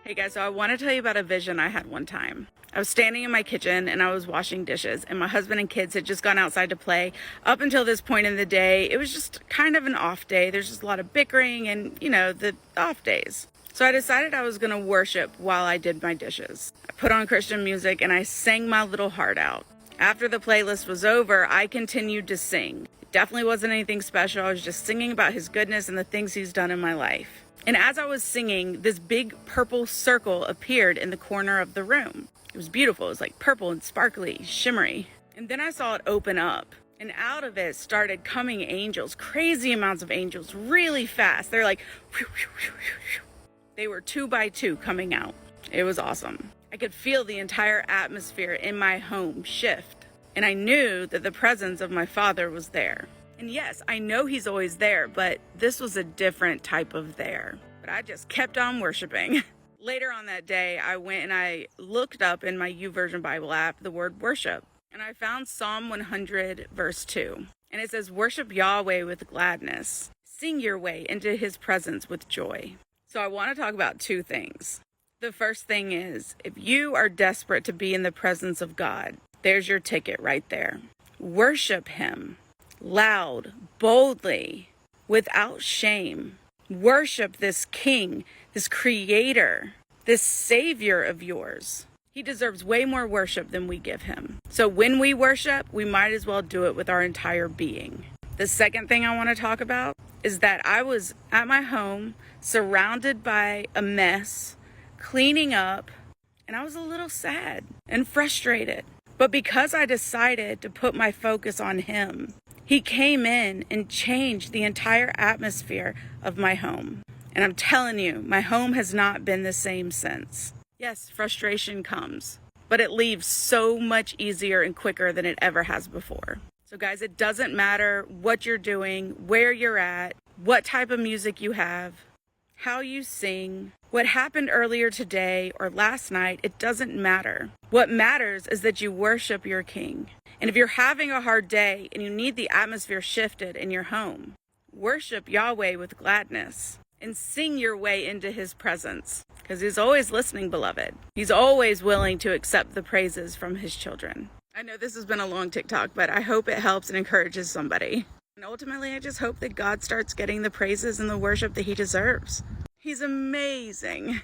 Hey guys, so I want to tell you about a vision I had one time. I was standing in my kitchen and I was washing dishes, and my husband and kids had just gone outside to play. Up until this point in the day, it was just kind of an off day. There's just a lot of bickering and, the off days. So I decided I was going to worship while I did my dishes. I put on Christian music and I sang my little heart out. After the playlist was over, I continued to sing. It definitely wasn't anything special. I was just singing about his goodness and the things he's done in my life. And as I was singing, this big purple circle appeared in the corner of the room. It was beautiful. It was like purple and sparkly, shimmery. And then I saw it open up. And out of it started coming angels, crazy amounts of angels, really fast. They're like, whew, whew, whew, whew. They were 2 by 2 coming out. It was awesome. I could feel the entire atmosphere in my home shift. And I knew that the presence of my Father was there. And yes, I know he's always there, but this was a different type of there. But I just kept on worshiping. Later on that day, I went and I looked up in my YouVersion Bible app the word worship. And I found Psalm 100 verse 2. And it says, "Worship Yahweh with gladness. Sing your way into his presence with joy." So I want to talk about 2 things. The first thing is, if you are desperate to be in the presence of God, there's your ticket right there. Worship him. Loud, boldly, without shame. Worship this King, this Creator, this Savior of yours. He deserves way more worship than we give him. So when we worship, we might as well do it with our entire being. The second thing I want to talk about is that I was at my home, surrounded by a mess, cleaning up, and I was a little sad and frustrated. But because I decided to put my focus on him, he came in and changed the entire atmosphere of my home. And I'm telling you, my home has not been the same since. Yes, frustration comes, but it leaves so much easier and quicker than it ever has before. So guys, it doesn't matter what you're doing, where you're at, what type of music you have, how you sing, what happened earlier today or last night, it doesn't matter. What matters is that you worship your King. And if you're having a hard day and you need the atmosphere shifted in your home, worship Yahweh with gladness and sing your way into his presence, because he's always listening, beloved. He's always willing to accept the praises from his children. I know this has been a long TikTok, but I hope it helps and encourages somebody. And ultimately, I just hope that God starts getting the praises and the worship that he deserves. He's amazing.